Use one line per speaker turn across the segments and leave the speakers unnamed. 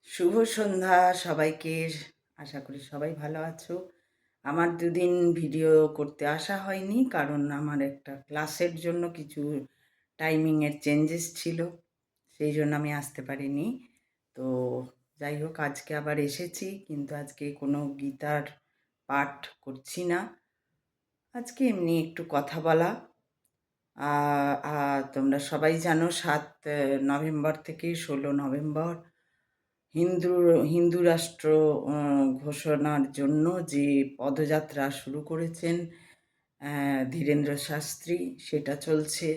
শুভ সন্ধ্যা সবাইকে। আশা করি সবাই ভালো আছো। আমার দুদিন ভিডিও করতে আসা হয়নি, কারণ আমার একটা ক্লাসের জন্য কিছু টাইমিংয়ের চেঞ্জেস ছিল, সেই জন্য আমি আসতে পারিনি। তো যাই হোক, আজকে আবার এসেছি, কিন্তু আজকে কোনো গীতার পাঠ করছি না। আজকে এমনি একটু কথা বলা। তোমরা সবাই জানো 7 নভেম্বর থেকে 16 নভেম্বর হিন্দু হিন্দু রাষ্ট্র ঘোষণার জন্য যে পদযাত্রা শুরু করেছেন ধীরেন্দ্র শাস্ত্রী, সেটা চলছে।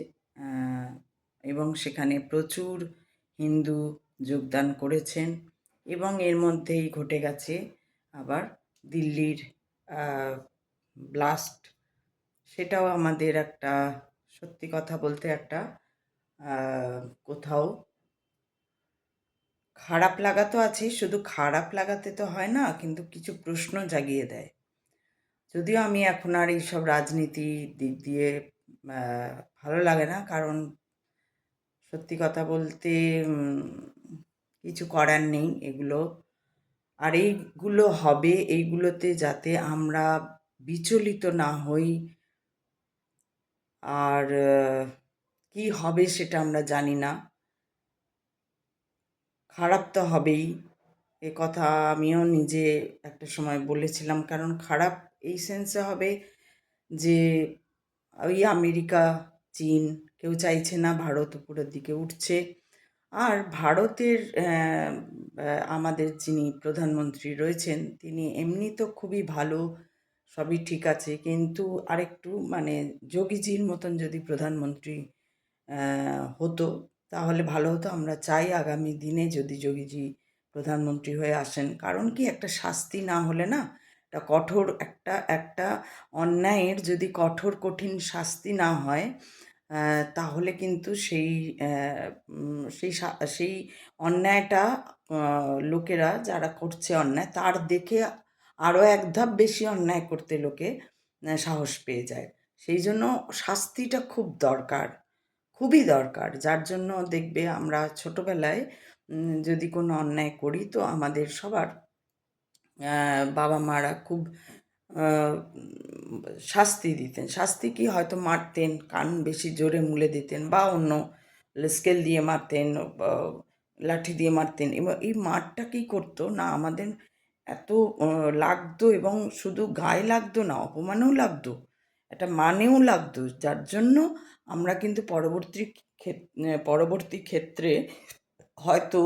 এবং সেখানে প্রচুর হিন্দু যোগদান করেছেন, এবং এর মধ্যেই ঘটে গেছে আবার দিল্লির ব্লাস্ট। সেটাও আমাদের একটা, সত্যি কথা বলতে, একটা কোথাও খারাপ লাগা তো আছেই, শুধু খারাপ লাগাতে তো হয় না, কিন্তু কিছু প্রশ্ন জাগিয়ে দেয়। যদিও আমি এখন আর এইসব রাজনীতি দিক দিয়ে আহ, ভালো লাগে না, কারণ সত্যি কথা বলতে কিছু করার নেই এগুলো। আর এইগুলো হবে, এইগুলোতে যাতে আমরা বিচলিত না হই। আর কি হবে সেটা আমরা জানি না, খারাপ তো হবেই। এ কথা আমিও নিজে একটা সময় বলেছিলাম, কারণ খারাপ এই সেন্সে হবে যে ওই আমেরিকা, চীন, কেউ চাইছে না ভারত উপরের দিকে উঠছে। আর ভারতের আমাদের যিনি প্রধানমন্ত্রী রয়েছেন, তিনি এমনি তো খুবই ভালো, সবই ঠিক আছে, কিন্তু আরেকটু মানে যোগীজির মতন যদি প্রধানমন্ত্রী হতো তাহলে ভালো হতো। আমরা চাই আগামী দিনে যদি যোগীজি প্রধানমন্ত্রী হয়ে আসেন, কারণ কি, একটা শাস্তি না হলে না, একটা কঠোর একটা একটা অন্যায়ের যদি কঠোর কঠিন শাস্তি না হয়, তাহলে কিন্তু সেই অন্যায়টা লোকেরা যারা করছে অন্যায়, তার দেখে আরও এক ধাপ বেশি অন্যায় করতে লোকে সাহস পেয়ে যায়। সেই জন্য শাস্তিটা খুব দরকার, খুবই দরকার। যার জন্য দেখবে আমরা ছোটোবেলায় যদি কোনো অন্যায় করি, তো আমাদের সবার বাবা মারা খুব শাস্তি দিতেন। শাস্তি কি, হয়তো মারতেন, কান বেশি জোরে মুলে দিতেন, বা অন্য স্কেল দিয়ে মারতেন, বা লাঠি দিয়ে মারতেন। এবং এই মারটা কী করতো না, আমাদের এত লাগতো, এবং শুধু গায়ে লাগতো না, অপমানেও লাগতো, একটা মানেও লাগতো, যার জন্য আমরা কিন্তু পরবর্তী ক্ষেত্রে হয়তো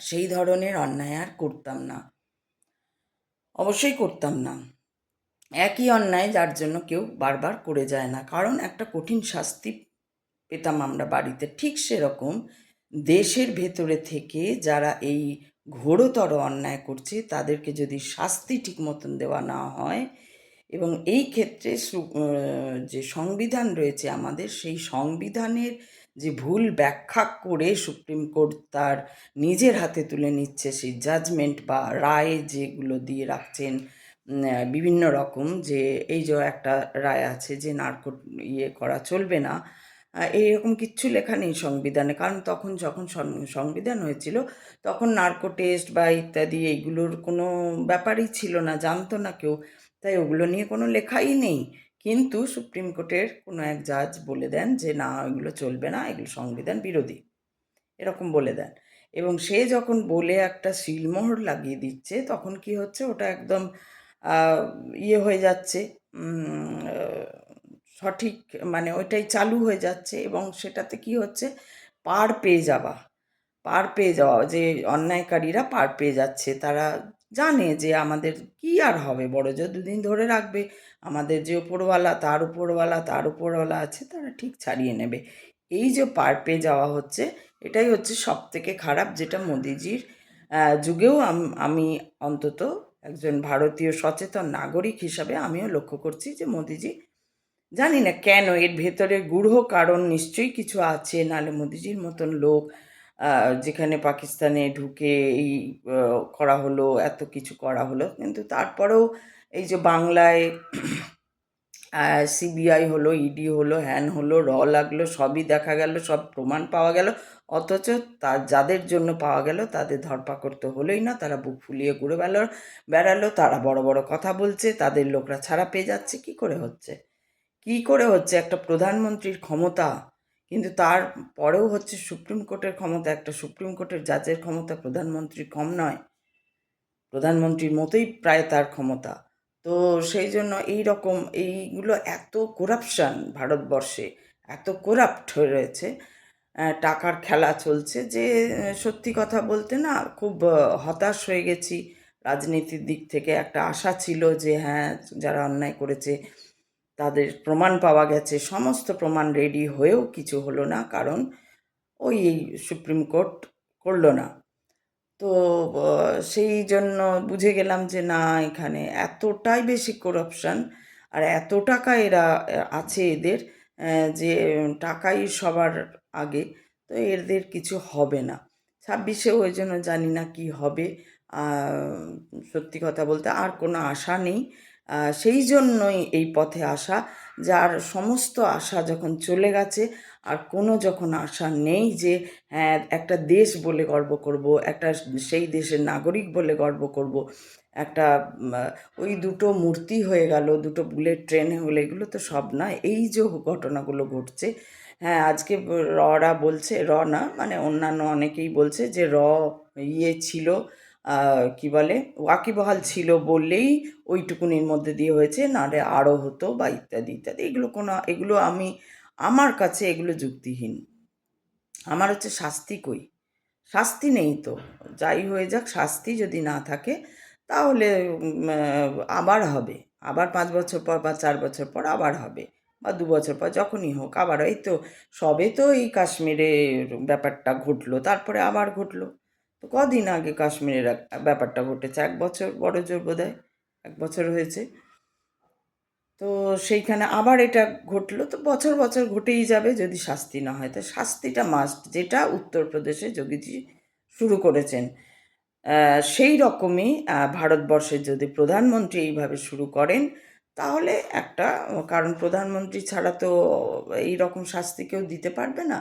সেই ধরনের অন্যায় আর করতাম না, অবশ্যই করতাম না। একই অন্যায় যার জন্য কেউ বারবার করে যায় না, কারণ একটা কঠিন শাস্তি পেতাম আমরা বাড়িতে। ঠিক সেরকম দেশের ভেতরে থেকে যারা এই ঘোরতর অন্যায় করছে, তাদেরকে যদি শাস্তি ঠিক মতন দেওয়া না হয়, এবং এই ক্ষেত্রে যে সংবিধান রয়েছে আমাদের, সেই সংবিধানের যে ভুল ব্যাখ্যা করে সুপ্রিম কোর্ট তার নিজের হাতে তুলে নিচ্ছে, সেই জাজমেন্ট বা রায় যেগুলো দিয়ে রাখছেন বিভিন্ন রকম, যে এই যে একটা রায় আছে যে নারকো করা চলবে না, এইরকম কিচ্ছু লেখা নেই সংবিধানে। কারণ তখন যখন সংবিধান হয়েছিল, তখন নার্কো টেস্ট বা ইত্যাদি এইগুলোর কোনো ব্যাপারই ছিল না, জানতো না কেউ, তাই ওগুলো নিয়ে কোনো লেখাই নেই। কিন্তু সুপ্রিম কোর্টের কোনো এক জাজ বলে দেন যে না, এগুলো চলবে না, এগুলো সংবিধান বিরোধী, এরকম বলে দেন। এবং সে যখন বলে একটা সিলমোহর লাগিয়ে দিচ্ছে, তখন কি হচ্ছে, ওটা একদম ইয়ে হয়ে যাচ্ছে, সঠিক, মানে ওইটাই চালু হয়ে যাচ্ছে, এবং সেটাতে কি হচ্ছে, পার পেয়ে যাওয়া, যে অন্যায়কারীরা পার পেয়ে যাচ্ছে। তারা জানে যে আমাদের কি আর হবে, বড় জোর দুদিন ধরে রাখবে, আমাদের যে ওপরওয়ালা, তার উপরওয়ালা আছে, তারা ঠিক ছাড়িয়ে নেবে। এই যে পার পেয়ে যাওয়া হচ্ছে, এটাই হচ্ছে সব থেকে খারাপ, যেটা মোদিজির যুগেও আমি অন্তত একজন ভারতীয় সচেতন নাগরিক হিসাবে আমিও লক্ষ্য করছি যে মোদিজি, জানি না কেন, এর ভেতরে গূঢ় কারণ নিশ্চয়ই কিছু আছে, নাহলে মোদিজির মতন লোক যেখানে পাকিস্তানে ঢুকে এই করা হলো, এত কিছু করা হলো, কিন্তু তারপরেও এই যে বাংলায় সিবিআই হলো, ইডি হলো, হ্যান হলো, লাগলো, সবই দেখা গেল, সব প্রমাণ পাওয়া গেল, অথচ যাদের জন্য পাওয়া গেল তাদের ধরপাকড় তো হলোই না। তারা বুক ফুলিয়ে ঘুরে বেড়ালো, তারা বড় বড় কথা বলছে, তাদের লোকরা ছাড়া পেয়ে যাচ্ছে। কি করে হচ্ছে? কি করে হচ্ছে? একটা প্রধানমন্ত্রীর ক্ষমতা, কিন্তু তার পরেও হচ্ছে সুপ্রিম কোর্টের ক্ষমতা, একটা সুপ্রিম কোর্টের জাজের ক্ষমতা প্রধানমন্ত্রীর কম নয়, প্রধানমন্ত্রীর মতোই প্রায় তার ক্ষমতা। তো সেই জন্য এইগুলো এত করাপশান ভারতবর্ষে, এত করাপ্ট হয়ে রয়েছে, টাকার খেলা চলছে যে সত্যি কথা বলতে না খুব হতাশ হয়ে গেছি। রাজনীতির দিক থেকে একটা আশা ছিল যে হ্যাঁ, যারা অন্যায় করেছে তাদের প্রমাণ পাওয়া গেছে, সমস্ত প্রমাণ রেডি হয়েও কিছু হলো না, কারণ ওই সুপ্রিম কোর্ট করলো না। তো সেই জন্য বুঝে গেলাম যে না, এখানে এতটাই বেশি করাপশান আর এত টাকা এরা আছে এদের, যে টাকাই সবার আগে। তো এদের কিছু হবে না 26-এও, ওই জন্য জানি না কি হবে। সত্যি কথা বলতে আর কোনো আশা নেই। সেই জন্যই এই পথে আসা, যার সমস্ত আশা যখন চলে গেছে, আর কোনো যখন আশা নেই যে হ্যাঁ একটা দেশ বলে গর্ব করব, একটা সেই দেশের নাগরিক বলে গর্ব করব, একটা ওই দুটো মূর্তি হয়ে গেল, দুটো বুলেট ট্রেন হলে, এগুলো তো সব না। এই যে ঘটনাগুলো ঘটছে, হ্যাঁ আজকে ররা বলছে, না মানে অন্যান্য অনেকেই বলছে যে ছিল, কি বলে, ওয়াকিবহাল ছিল বললেই ওইটুকুনির মধ্যে দিয়ে হয়েছে, নাহলে আরও হতো বা ইত্যাদি ইত্যাদি। এগুলো আমার কাছে এগুলো যুক্তিহীন। আমার হচ্ছে শাস্তি কই? শাস্তি নেই তো। যাই হয়ে যাক, শাস্তি যদি না থাকে তাহলে আবার হবে। আবার 5 বছর পর বা 4 বছর পর আবার হবে, বা 2 বছর পর যখনই হোক আবার। এই তো সবে তো এই কাশ্মীরের ব্যাপারটা ঘটলো, তারপরে আবার ঘটলো। তো কদিন আগে কাশ্মীরের ব্যাপারটা ঘটেছে, 1 বছর বড়জোর বোধহয় 1 বছর হয়েছে। তো সেইখানে আবার এটা ঘটলো, তো বছর বছর ঘটেই যাবে যদি শাস্তি না হয়। তো শাস্তিটা মাস্ট, যেটা উত্তরপ্রদেশে যোগীজি শুরু করেছেন। সেই রকমই ভারতবর্ষের যদি প্রধানমন্ত্রী এইভাবে শুরু করেন, তাহলে একটা, কারণ প্রধানমন্ত্রী ছাড়া তো এই রকম শাস্তি কেউ দিতে পারবে না।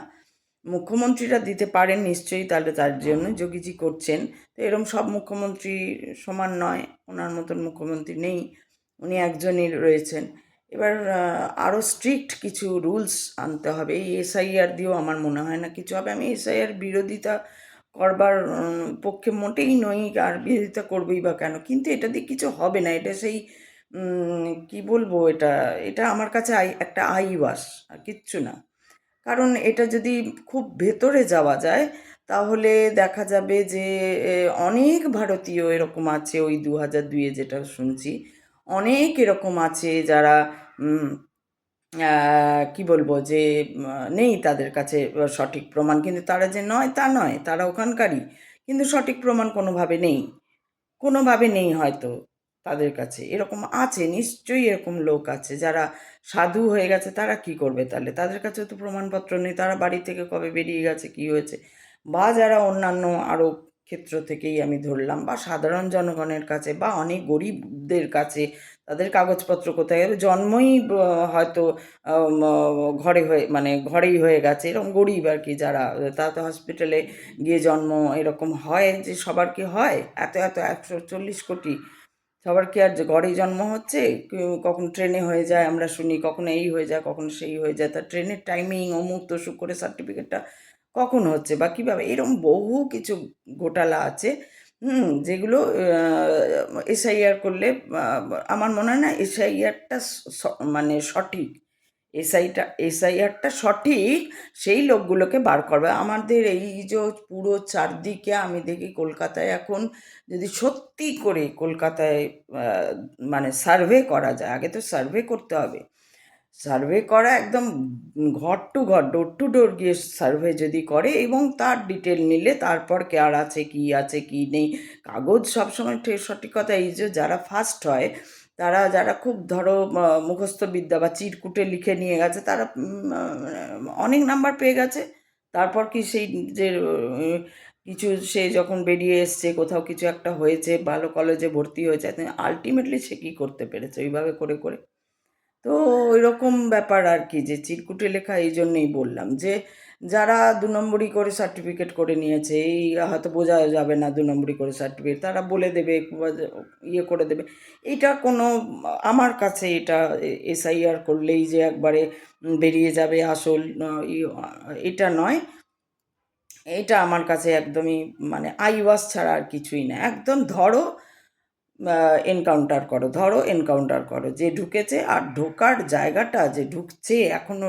মুখ্যমন্ত্রীরা দিতে পারেন নিশ্চয়ই, তাহলে তার জন্য যোগীজি করছেন। তো এরকম সব মুখ্যমন্ত্রী সমান নয়, ওনার মতন মুখ্যমন্ত্রী নেই, উনি একজনই রয়েছেন। এবার আরও স্ট্রিক্ট কিছু রুলস আনতে হবে। এই এসআইআর দিয়েও আমার মনে হয় না কিছু হবে। আমি এসআইআর বিরোধিতা করবার পক্ষে মোটেই নই, আর বিরোধিতা করবেই বা কেন, কিন্তু এটা দিয়ে কিছু হবে না। এটা সেই কি বলবো, এটা এটা আমার কাছে একটা আইওয়াস, আর কিচ্ছু না। কারণ এটা যদি খুব ভেতরে যাওয়া যায়, তাহলে দেখা যাবে যে অনেক ভারতীয় এরকম আছে, ওই 2002-এ যেটা শুনছি, অনেক এরকম আছে যারা কি বলবো যে নেই তাদের কাছে সঠিক প্রমাণ, কিন্তু তারা যে নয় তা নয়, তারা ওখানকারই, কিন্তু সঠিক প্রমাণ কোনোভাবে নেই হয়তো তাদের কাছে। এরকম আছে, নিশ্চয়ই এরকম লোক আছে যারা সাধু হয়ে গেছে। তারা কি করবে তাহলে? তাদের কাছে তো প্রমাণপত্র নেই, তারা বাড়ি থেকে কবে বেরিয়ে গেছে, কি হয়েছে। বা যারা অন্যান্য আরও ক্ষেত্র থেকেই আমি ধরলাম, বা সাধারণ জনগণের কাছে, বা অনেক গরিবদের কাছে, তাদের কাগজপত্র কোথায় গেবে? জন্মই হয়তো ঘরেই হয়ে গেছে, এরকম গরিব আর কি যারা, তারা তো হসপিটালে গিয়ে জন্ম, এরকম হয় যে সবার কি হয়? এত এত 140 কোটি, সবার কি আর ঘরেই জন্ম হচ্ছে? কখন ট্রেনে হয়ে যায় আমরা শুনি, কখনো এই হয়ে যায়, কখনো সেই হয়ে যায়। তা ট্রেনের টাইমিং অমুক তসুক করে সার্টিফিকেটটা কখন হচ্ছে বা কীভাবে? এরকম বহু কিছু ঘোটালা আছে, যেগুলো এসআইআর করলে, আমার মনে হয় না এসআইআরটা মানে সঠিক। এসআইআরটা সঠিক সেই লোকগুলোকে বার করবে। আমাদের এই যে পুরো চারদিকে আমি দেখি কলকাতায় এখন, যদি সত্যি করে কলকাতায় মানে সার্ভে করা যায়, আগে তো সার্ভে করতে হবে, সার্ভে করা একদম ঘর টু ঘর, ডোর টু ডোর গিয়ে সার্ভে যদি করে, এবং তার ডিটেল নিলে তারপর কার আছে কি নেই। কাগজ সবসময় সঠিকতা, এই যে যারা ফার্স্ট হয়, তারা যারা খুব ধরো মুখস্থ বিদ্যা বা চিরকুটে লিখে নিয়ে গেছে, তারা অনেক নাম্বার পেয়ে গেছে। তারপর কি সেই যে কিছু সে যখন বেরিয়ে এসছে, কোথাও কিছু একটা হয়েছে, ভালো কলেজে ভর্তি হয়েছে, আলটিমেটলি সে কী করতে পেরেছে ওইভাবে করে করে? তো ওইরকম ব্যাপার আর কি, যে চিরকুটে লেখা। এই জন্যেই বললাম যে যারা 2 নম্বরি করে সার্টিফিকেট করে নিয়েছে, এই হয়তো বোঝা যাবে না 2 নম্বরি করে সার্টিফিকেট, তারা বলে দেবে ইয়ে করে দেবে। এটা কোনো, আমার কাছে এটা এসআইআর করলেই যে একবারে বেরিয়ে যাবে আসল, এটা নয়। এটা আমার কাছে একদমই মানে আইওয়াস ছাড়া আর কিছুই না। একদম ধরো এনকাউন্টার করো যে ঢুকেছে, আর ঢোকার জায়গাটা যে ঢুকছে, এখনো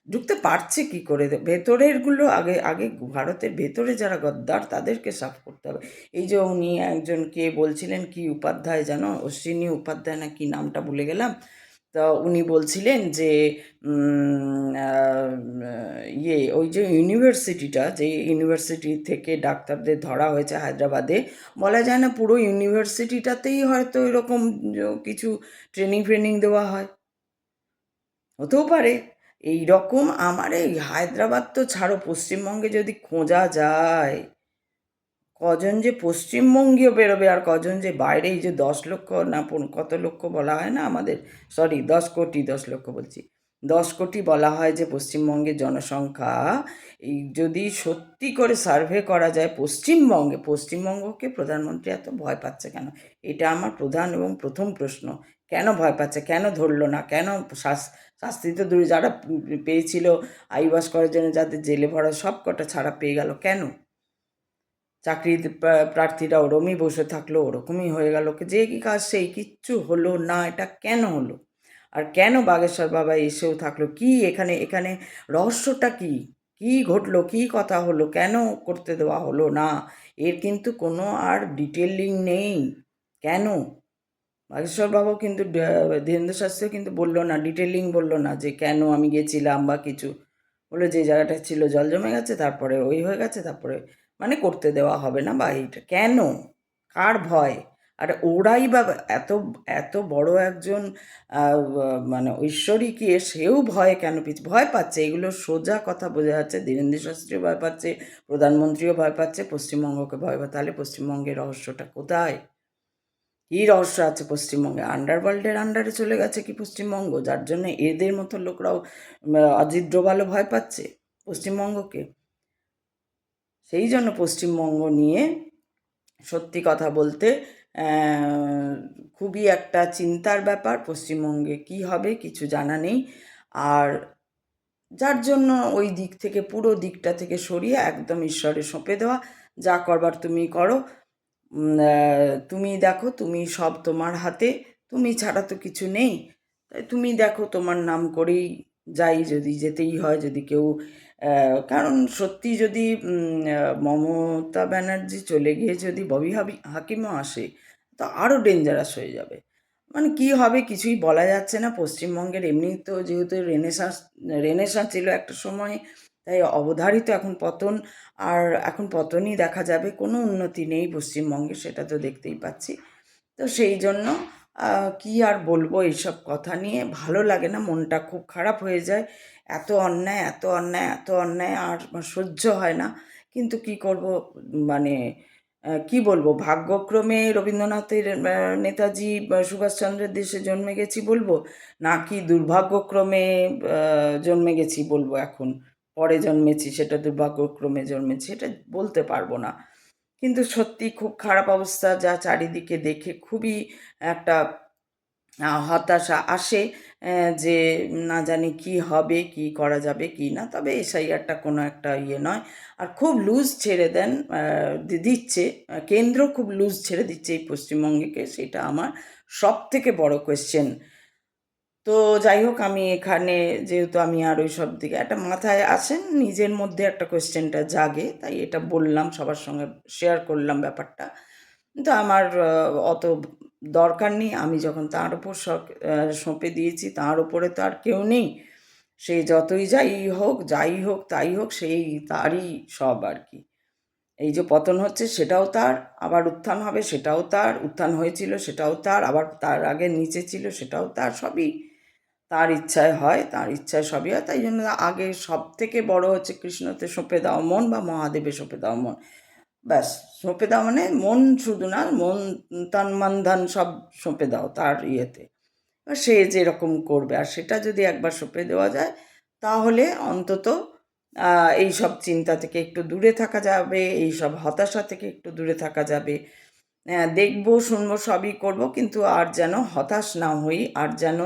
ঢুকতে পারছে কি করে, ভেতরেরগুলো আগে আগে ভারতের ভেতরে যারা গদ্দার তাদেরকে সাফ করতে হবে। এই যে উনি একজন কে বলছিলেন, কি উপাধ্যায় যেন, অশ্বিনী উপাধ্যায় না কি নামটা ভুলে গেলাম, তা উনি বলছিলেন যে ওই যে ইউনিভার্সিটিটা, যে ইউনিভার্সিটি থেকে ডাক্তারদের ধরা হয়েছে হায়দ্রাবাদে, বলা যায় না পুরো ইউনিভার্সিটিটাতেই হয়তো এরকম কিছু ট্রেনিং দেওয়া হয়, হতেও পারে। এই রকম আমার এই হায়দ্রাবাদ তো ছাড়ো, পশ্চিমবঙ্গে যদি খোঁজা যায়, কজন যে পশ্চিমবঙ্গীয় বেরোবে আর কজন যে বাইরে, এই যে 10 লক্ষ না কত লক্ষ বলা হয় না আমাদের, সরি 10 কোটি, 10 লক্ষ বলছি, 10 কোটি বলা হয় যে পশ্চিমবঙ্গের জনসংখ্যা। এই যদি সত্যি করে সার্ভে করা যায় পশ্চিমবঙ্গকে প্রধানমন্ত্রী এত ভয় পাচ্ছে কেন? এটা আমার প্রধান এবং প্রথম প্রশ্ন। কেন ভয় পাচ্ছে, কেন ধরলো না, কেন শাস্তি তো দূরে, যারা পেয়েছিল আইওয়াস করার জন্য, যাদের জেলে ভরা সব কটা ছাড়া পেয়ে গেল, কেন? চাকরির প্রার্থীরা ওরমই বসে থাকলো, ওরকমই হয়ে গেল, যে কি কাজ সেই, কিচ্ছু হলো না। এটা কেন হলো? আর কেন বাগেশ্বর বাবা এসেও থাকলো? কি এখানে এখানে রহস্যটা কি? কি ঘটলো, কি কথা হলো, কেন করতে দেওয়া হলো না? এর কিন্তু কোনো আর ডিটেলিং নেই। কেন? বাগেশ্বর বাবু কিন্তু ধীরেন্দ্র শাস্ত্রীও কিন্তু বললো না, ডিটেলিং বললো না যে কেন আমি গেছিলাম বা কিছু। বললো যে জায়গাটা ছিল জল জমে গেছে, তারপরে ওই হয়ে গেছে, তারপরে মানে করতে দেওয়া হবে না বা এইটা কেন? কার ভয়? আর ওরাই বা এত এত বড় একজন মানে ঐশ্বরীকে, সেও ভয় কেন ভয় পাচ্ছে? এগুলো সোজা কথা বোঝা যাচ্ছে। ধীরেন্দ্র শাস্ত্রীও ভয় পাচ্ছে, প্রধানমন্ত্রীও ভয় পাচ্ছে, পশ্চিমবঙ্গকে ভয় পাচ্ছে। তাহলে পশ্চিমবঙ্গের রহস্যটা কোথায়? কী রহস্য আছে পশ্চিমবঙ্গে? আন্ডারওয়ার্ল্ডের আন্ডারে চলে গেছে কি পশ্চিমবঙ্গ, যার জন্য এদের মতো লোকরাও অজিত ডোভালও ভয় পাচ্ছে পশ্চিমবঙ্গকে? সেই জন্য পশ্চিমবঙ্গ নিয়ে সত্যি কথা বলতে খুবই একটা চিন্তার ব্যাপার। পশ্চিমবঙ্গে কি হবে কিছু জানা নেই। আর যার জন্য ওই দিক থেকে, পুরো দিকটা থেকে সরিয়ে একদম ঈশ্বরে সঁপে দেওয়া, যা করবার তুমি করো, তুমি দেখো, তুমি সব তোমার হাতে, তুমি ছাড়া তো কিছু নেই, তাই তুমি দেখো, তোমার নাম করেই যাই, যদি যেতেই হয়, যদি কেউ কারণ সত্যি যদি মমতা ব্যানার্জি চলে গিয়ে যদি ববি হাকিমও আসে, তো আরও ডেঞ্জারাস হয়ে যাবে। মানে কি হবে কিছুই বলা যাচ্ছে না। পশ্চিমবঙ্গের এমনি তো যেহেতু রেনেসাঁ ছিল একটা সময়, তাই অবধারিত এখন পতন, আর এখন পতনই দেখা যাবে, কোনো উন্নতি নেই পশ্চিমবঙ্গে, সেটা তো দেখতেই পাচ্ছি। তো সেই জন্য কি আর বলবো এইসব কথা নিয়ে, ভালো লাগে না, মনটা খুব খারাপ হয়ে যায়। এত অন্যায়, এত অন্যায়, এত অন্যায়, আর সহ্য হয় না। কিন্তু কি করব, মানে কি বলবো, ভাগ্যক্রমে রবীন্দ্রনাথের নেতাজি বা সুভাষচন্দ্রের দেশে জন্মে গেছি বলবো, নাকি দুর্ভাগ্যক্রমে জন্মে গেছি বলবো, এখন পরে জন্মেছি সেটা দুর্ভাগ্যক্রমে জন্মেছি, এটা বলতে পারবো না। কিন্তু সত্যি খুব খারাপ অবস্থা, যা চারিদিকে দেখে খুবই একটা হতাশা আসে, যে না জানি কি হবে, কি করা যাবে কি না। তবে এসআইআরটা কোনো একটা ইয়ে নয়। আর খুব লুজ ছেড়ে দেন দিচ্ছে, কেন্দ্র খুব লুজ ছেড়ে দিচ্ছে এই পশ্চিমবঙ্গকে, সেটা আমার সবথেকে বড় কোয়েশ্চেন। তো যাই হোক, আমি এখানে যেহেতু আমি আর ওই সব দিকে একটা মাথায় আসেন, নিজের মধ্যে একটা কোয়েশ্চেনটা জাগে, তাই এটা বললাম, সবার সঙ্গে শেয়ার করলাম ব্যাপারটা। কিন্তু আমার অত দরকার নেই। আমি যখন তার উপর সঁপে দিয়েছি, তার উপরে তো আর কেউ নেই। সে যতই যাই হোক তাই হোক, সেই তারই সব আর কি। এই যে পতন হচ্ছে সেটাও তার, আবার উত্থান হবে সেটাও তার, উত্থান হয়েছিল সেটাও তার, আবার তার আগে নিচে ছিল সেটাও তার, সবই তার ইচ্ছায় হয়, তার ইচ্ছায় সবই হয়। তাই জন্য আগে সব থেকে বড় হচ্ছে কৃষ্ণতে সঁপে দাও মন, বা মহাদেবে সঁপে দাও মন। ব্যাস, সঁপে দাও মানে মন শুধু না, মন তন মন ধন সব সঁপে দাও তার ইয়েতে। বা সে যেরকম করবে, আর সেটা যদি একবার সঁপে দেওয়া যায় তাহলে অন্তত এই সব চিন্তা থেকে একটু দূরে থাকা যাবে, এই সব হতাশা থেকে একটু দূরে থাকা যাবে। দেখবো শুনবো সবই করব, কিন্তু আর যেন হতাশ না হই, আর যেন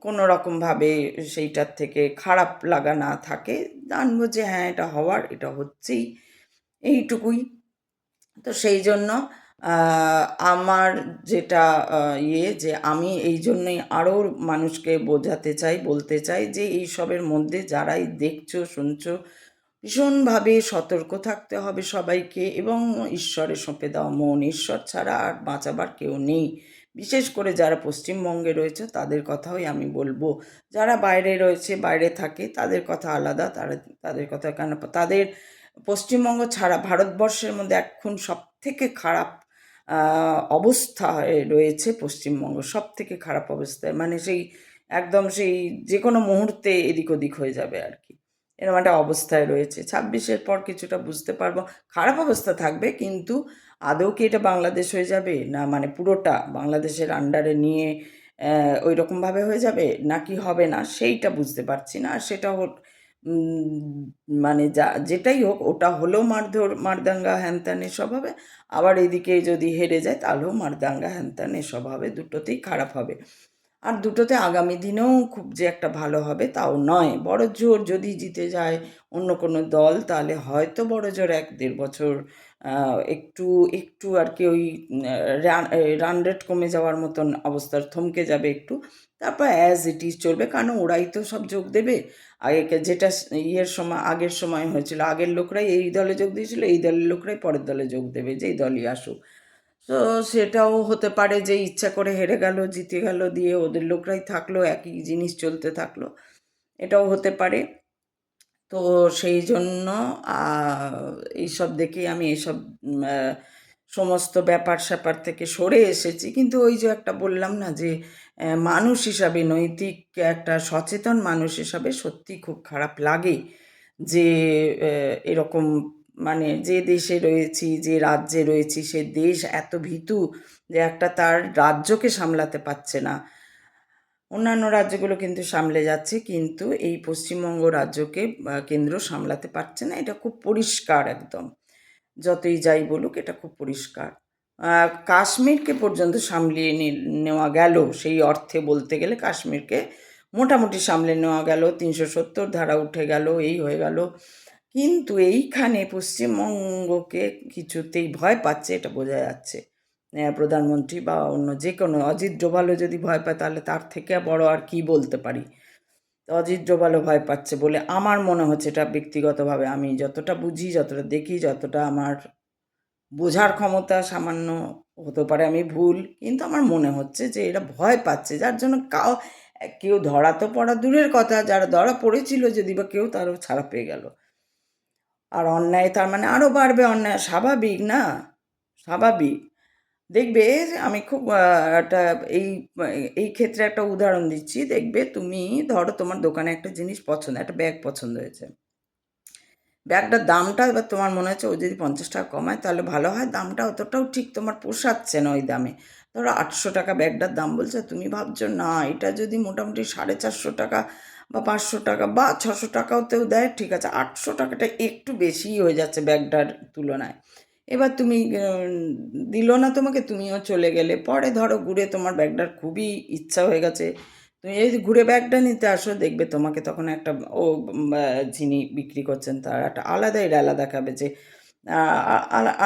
কোনো রকমভাবে সেইটার থেকে খারাপ লাগা না থাকে। জানবো যে হ্যাঁ, এটা হওয়ার, এটা হচ্ছেই, এইটুকুই। তো সেই জন্য আমার যেটা যে আমি এই জন্যই আরও মানুষকে বোঝাতে চাই, বলতে চাই যে এইসবের মধ্যে যারাই দেখছো শুনছো, ভীষণভাবে সতর্ক থাকতে হবে সবাইকে, এবং ঈশ্বরে সঁপে দেওয়া মন, ঈশ্বর ছাড়া আর বাঁচাবার কেউ নেই। বিশেষ করে যারা পশ্চিমবঙ্গে রয়েছে তাদের কথাই আমি বলবো। যারা বাইরে রয়েছে, বাইরে থাকে, তাদের কথা আলাদা, তাদের কথা কেন, তাদের পশ্চিমবঙ্গ ছাড়া ভারতবর্ষের মধ্যে এখন সবথেকে খারাপ অবস্থায় রয়েছে পশ্চিমবঙ্গ, সবথেকে খারাপ অবস্থায়, মানে সেই একদম সেই যে কোনো মুহূর্তে এদিক ওদিক হয়ে যাবে আর কি, এরকম একটা অবস্থায় রয়েছে। 26-এর পর কিছুটা বুঝতে পারবো, খারাপ অবস্থা থাকবে, কিন্তু আদৌ কি এটা বাংলাদেশ হয়ে যাবে, না মানে পুরোটা বাংলাদেশের আন্ডারে নিয়ে ওই রকমভাবে হয়ে যাবে, নাকি হবে না, সেইটা বুঝতে পারছি না। আর সেটা মানে যেটাই হোক, ওটা হলেও মারধর, মারদাঙ্গা, হ্যান-ত্যান এসব হবে। আবার এদিকে যদি হেরে যায় তাহলেও মারদাঙ্গা, হ্যান-ত্যান এসব হবে, দুটোতেই খারাপ হবে। আর দুটোতে আগামী দিনেও খুব যে একটা ভালো হবে তাও নয়। বড়জোর যদি জিতে যায় অন্য কোনো দল, তাহলে হয়তো বড়জোর 1-1.5 বছর একটু একটু আর কি ওই রান রেট কমে যাওয়ার মতন অবস্থা, থমকে যাবে একটু। তারপর অ্যাজ ইট ইজ চলবে, কারণ ওরাই তো সব যোগ দেবে। যেটা ইয়ের সময়, আগের সময় হয়েছিল, আগের লোকরাই এই দলে যোগ দিয়েছিল, এই দলের লোকরাই পরের দলে যোগ দেবে, যেই দলই আসুক। তো সেটাও হতে পারে যে ইচ্ছা করে হেরে গেল, জিতে গেল, দিয়ে ওদের লোকরাই থাকলো, একই জিনিস চলতে থাকলো, এটাও হতে পারে। তো সেই জন্য এইসব দেখেই আমি এইসব সমস্ত ব্যাপার-স্যাপার থেকে সরে এসেছি। কিন্তু ওই যে একটা বললাম না যে মানুষ হিসাবে, নৈতিক একটা সচেতন মানুষ হিসাবে সত্যিই খুব খারাপ লাগে যে এরকম, মানে যে দেশে রয়েছি, যে রাজ্যে রয়েছি, সে দেশ এত ভীতু যে একটা তার রাজ্যকে সামলাতে পারছে না। অন্যান্য রাজ্যগুলো কিন্তু সামলে যাচ্ছে, কিন্তু এই পশ্চিমবঙ্গ রাজ্যকে কেন্দ্র সামলাতে পারছে না। এটা খুব পরিষ্কার একদম। যতই যাই বলুক, এটা খুব পরিষ্কার। কাশ্মীরকে পর্যন্ত সামলিয়ে নেওয়া গেল, সেই অর্থে বলতে গেলে কাশ্মীরকে মোটামুটি সামলে নেওয়া গেল, 370 ধারা উঠে গেল, এই হয়ে গেল। কিন্তু এইখানে পশ্চিমবঙ্গকে কিছুতেই ভয় পাচ্ছে, এটা বোঝা যাচ্ছে। প্রধানমন্ত্রী বা অন্য যে কোনো, অজিত ডোভালও যদি ভয় পায় তাহলে তার থেকে বড় আর কি বলতে পারি। তো অজিত ডোভালও ভয় পাচ্ছে বলে আমার মনে হচ্ছে, এটা ব্যক্তিগতভাবে আমি যতটা বুঝি, যতটা দেখি, যতটা আমার বোঝার ক্ষমতা সামান্য, হতে পারে আমি ভুল, কিন্তু আমার মনে হচ্ছে যে এরা ভয় পাচ্ছে, যার জন্য কেউ ধরা তো পড়া দূরের কথা, যারা ধরা পড়েছিল যদি বা কেউ, তারও ছাড়া পেয়ে গেল। আর অন্যায় তার মানে আরও বাড়বে, অন্যায় স্বাভাবিক না, স্বাভাবিক। দেখবে আমি খুব একটা এই এই ক্ষেত্রে একটা উদাহরণ দিচ্ছি। দেখবে তুমি, ধরো তোমার দোকানে একটা জিনিস পছন্দ, একটা ব্যাগ পছন্দ হয়েছে। ব্যাগটার দামটা এবার তোমার মনে হচ্ছে ও যদি 50 টাকা কমায় তাহলে ভালো হয়, দামটা অতটাও ঠিক তোমার পোষাচ্ছে না ওই দামে। ধরো 800 টাকা ব্যাগটার দাম বলছে, তুমি ভাবছো না এটা যদি মোটামুটি 450 টাকা বা 500 টাকা বা 600 টাকাতেও দেয়, ঠিক আছে, 800 টাকাটা একটু বেশিই হয়ে যাচ্ছে ব্যাগটার তুলনায়। এবার তুমি দিল না তোমাকে, তুমিও চলে গেলে। পরে ধরো ঘুরে তোমার ব্যাগটার খুবই ইচ্ছা হয়ে গেছে, তুমি যদি ঘুরে ব্যাগটা নিতে আসো, দেখবে তোমাকে তখন একটা যিনি বিক্রি করছেন তার একটা আলাদাই রেলা দেখাবে, যে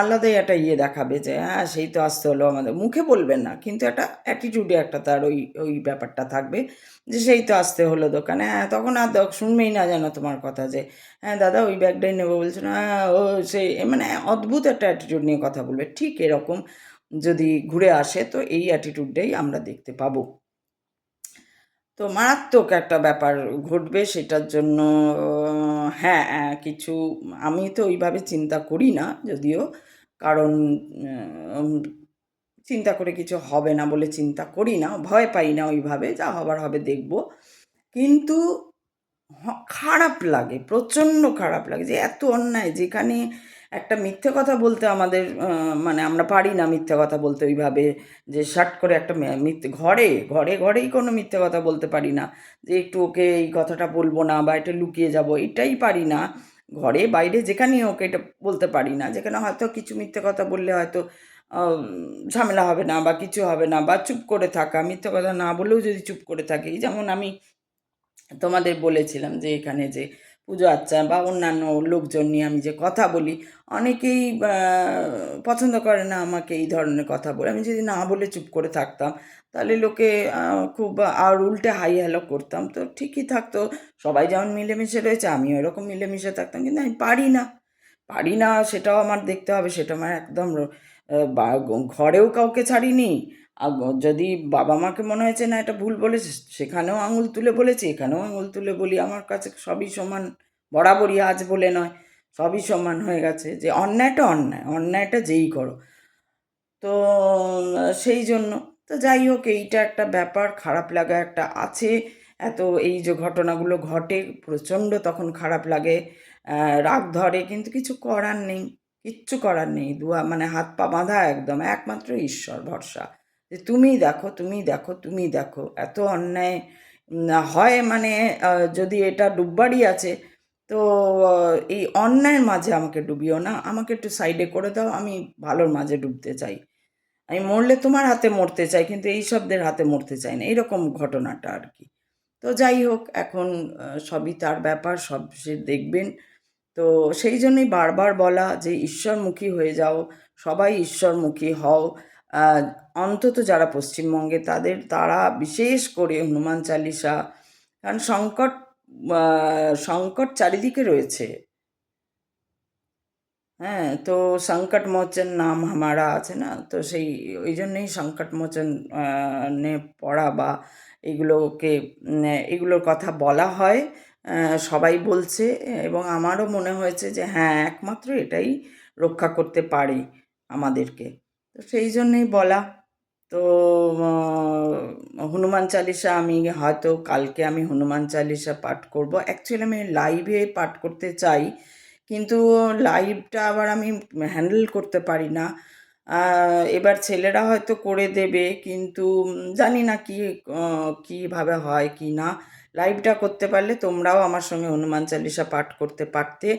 আলাদাই একটা ইয়ে দেখাবে যে হ্যাঁ সেই তো আসতে হলো আমাদের, মুখে বলবেন না কিন্তু একটা অ্যাটিটিউডে একটা তার ওই ওই ব্যাপারটা থাকবে, যে সেই তো আসতে হলো দোকানে। হ্যাঁ, তখন আর শুনবেই না যেন তোমার কথা, যে হ্যাঁ দাদা ওই ব্যাগটাই নেবো বলছে না, হ্যাঁ ও সেই, মানে অদ্ভুত একটা অ্যাটিটিউড নিয়ে কথা বলবে। ঠিক এরকম যদি ঘুরে আসে তো এই অ্যাটিটিউডটাই আমরা দেখতে পাবো। তো মারাত্মক একটা ব্যাপার ঘটবে সেটার জন্য। হ্যাঁ, কিছু আমি তো ওইভাবে চিন্তা করি না যদিও, কারণ উম, চিন্তা করে কিছু হবে না বলে চিন্তা করি না, ভয় পাই না ওইভাবে, যা হবার হবে দেখব। কিন্তু খারাপ লাগে, প্রচণ্ড খারাপ লাগে যে এত অন্যায়, যেখানে একটা মিথ্যে কথা বলতে আমাদের মানে আমরা পারি না মিথ্যে কথা বলতে ওইভাবে, যে শাট করে একটা মিথ্যে ঘরেই কোনো মিথ্যে কথা বলতে পারি না, যে একটু ওকে এই কথাটা বলবো না বা এটা লুকিয়ে যাব, এটাই পারি না। ঘরে বাইরে যেখানেই ওকে এটা বলতে পারি না, যেখানে হয়তো কিছু মিথ্যে কথা বললে হয়তো ঝামেলা হবে না বা কিছু হবে না, বা চুপ করে থাকা, মিথ্যে কথা না বলেও যদি চুপ করে থাকি, যেমন আমি তোমাদের বলেছিলাম যে এখানে যে পুজো আচ্চা বা অন্যান্য লোকজন নিয়ে আমি যে কথা বলি, অনেকেই পছন্দ করে না আমাকে এই ধরনের কথা বলে। আমি যদি না বলে চুপ করে থাকতাম, তাহলে লোকে খুব আর উল্টে হাই হ্যালো করতাম, তো ঠিকই থাকতো। সবাই যেমন মিলেমিশে রয়েছে, আমিও এরকম মিলেমিশে থাকতাম, কিন্তু আমি পারি না, সেটাও আমার দেখতে হবে। সেটা আমার একদম ঘরেও কাউকে ছাড়িনি। যদি বাবা মাকে মনে হয়েছে না এটা ভুল বলেছে, সেখানেও আঙুল তুলে বলেছি, এখানেও আঙুল তুলে বলি। আমার কাছে সবই সমান, বরাবরই, আজ বলে নয়, সবই সমান হয়ে গেছে, যে অন্যায়টা যেই করো। তো সেই জন্য, তো যাই হোক, এইটা একটা ব্যাপার, খারাপ লাগা একটা আছে। এত এই যে ঘটনাগুলো ঘটে, প্রচণ্ড তখন খারাপ লাগে, রাগ ধরে, কিন্তু কিছু করার নেই, কিচ্ছু করার নেই। মানে হাত পা বাঁধা, একদম একমাত্র ঈশ্বর ভরসা, যে তুমি দেখো এত অন্যায় হয়, মানে যদি এটা ডুববারই আছে, তো এই অন্যায়ের মাঝে আমাকে ডুবিও না, আমাকে একটু সাইডে করে দাও, আমি ভালোর মাঝে ডুবতে চাই। আমি মরলে তোমার হাতে মরতে চাই, কিন্তু এই শব্দের হাতে মরতে চাই না, এইরকম ঘটনাটা আর কি। তো যাই হোক, এখন সবই তার ব্যাপার, সব সে দেখবেন। তো সেই জন্যই বারবার বলা যে ঈশ্বরমুখী হয়ে যাও, সবাই ঈশ্বরমুখী হও। আহ, অন্তত যারা পশ্চিমবঙ্গে তারা বিশেষ করে হনুমান চালিসা, কারণ সংকট চারিদিকে রয়েছে। হ্যাঁ, তো সংকট মোচন নাম হামারা আছে না, তো সেই ওই জন্যেই সংকট মোচন নে পড়া বা এগুলোকে এগুলোর কথা বলা হয়। সবাই বলছে, এবং আমারও মনে হয়েছে যে হ্যাঁ, একমাত্র এটাই রক্ষা করতে পারে আমাদেরকে। তো সেই জন্যেই বলা। তো হনুমান চালিসা আমি হয়তো কালকে আমি হনুমান চালিসা পাঠ করব। অ্যাকচুয়ালি আমি লাইভে পাঠ করতে চাই, কিন্তু লাইভটা আবার আমি হ্যান্ডেল করতে পারি না। এবার ছেলেরা হয়তো করে দেবে, কিন্তু জানি না কীভাবে হয় কি না। লাইভটা করতে পারলে তোমরাও আমার সঙ্গে হনুমান চালিসা পাঠ করতে পারতে,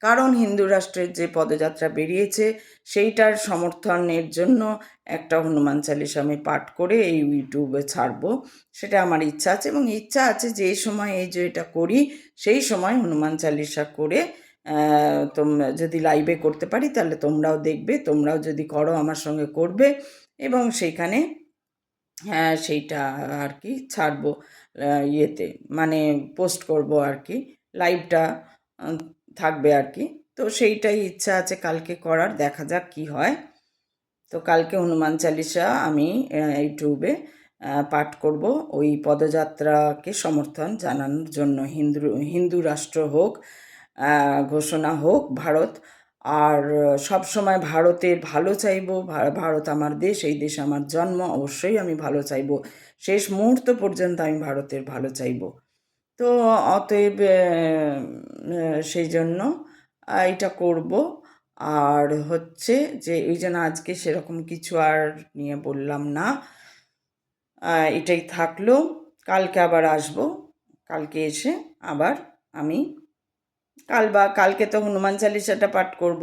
কারণ হিন্দু রাষ্ট্রের যে পদযাত্রা বেরিয়েছে সেইটার সমর্থনের জন্য একটা হনুমান চালিসা আমি পাঠ করে এই ইউটিউবে ছাড়বো। সেটা আমার ইচ্ছা আছে, এবং ইচ্ছা আছে যে এই সময় এই যে এটা করি, সেই সময় হনুমান চালিসা করে যদি লাইভে করতে পারি, তাহলে তোমরাও দেখবে, তোমরাও যদি করো আমার সঙ্গে করবে, এবং সেইখানে হ্যাঁ সেইটা আর কি ছাড়বো, ইয়েতে মানে পোস্ট করব আর কি, লাইভটা থাকবে আর কি। তো সেইটাই ইচ্ছা আছে কালকে করার, দেখা যাক কি হয়। তো কালকে হনুমান চালিসা আমি ইউটিউবে পাঠ করব, ওই পদযাত্রাকে সমর্থন জানানোর জন্য। হিন্দু রাষ্ট্র হোক, ঘোষণা হোক ভারত, আর সব সময় ভারতের ভালো চাইব। ভারত আমার দেশ, এই দেশ আমার জন্ম, অবশ্যই আমি ভালো চাইব, শেষ মুহূর্ত পর্যন্ত আমি ভারতের ভালো চাইব। তো অতএব সেই জন্য এটা করব। আর হচ্ছে যে ওই জন্য আজকে সেরকম কিছু আর নিয়ে বললাম না, এটাই থাকলো। কালকে আবার আসবো, কালকে এসে আবার আমি কালকে তো হনুমান চালিসাটা পাঠ করব,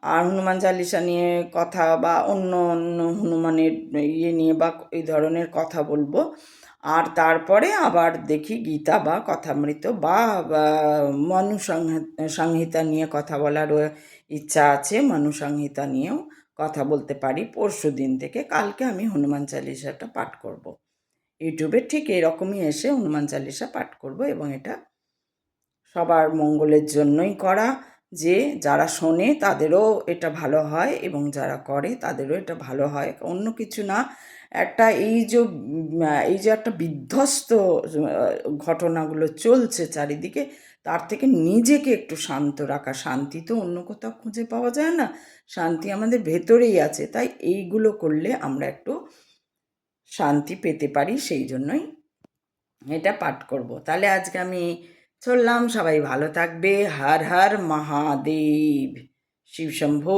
আর হনুমান চালিসা নিয়ে কথা বা অন্য অন্য হনুমানের ইয়ে নিয়ে বা এই ধরনের কথা বলবো। আর তারপরে আবার দেখি গীতা বা কথামৃত বা মনু সংহিতা নিয়ে কথা বলারও ইচ্ছা আছে। মনু সংহিতা নিয়েও কথা বলতে পারি পরশু দিন থেকে। কালকে আমি হনুমান চালিসাটা পাঠ করব। ইউটিউবে ঠিক এরকমই এসে হনুমান চালিসা পাঠ করব, এবং এটা সবার মঙ্গলের জন্যই করা, যে যারা শোনে তাদেরও এটা ভালো হয়, এবং যারা করে তাদেরও এটা ভালো হয়, অন্য কিছু না। একটা এই যে একটা বিধ্বস্ত ঘটনাগুলো চলছে চারিদিকে, তার থেকে নিজেকে একটু শান্ত রাখা। শান্তি তো অন্য কোথাও খুঁজে পাওয়া যায় না, শান্তি আমাদের ভেতরেই আছে। তাই এইগুলো করলে আমরা একটু শান্তি পেতে পারি, সেই জন্যই এটা পাঠ করব। তাহলে আজকে আমি চললাম, সবাই ভালো থাকবে। হর হর মহাদেব, শিব শম্ভু।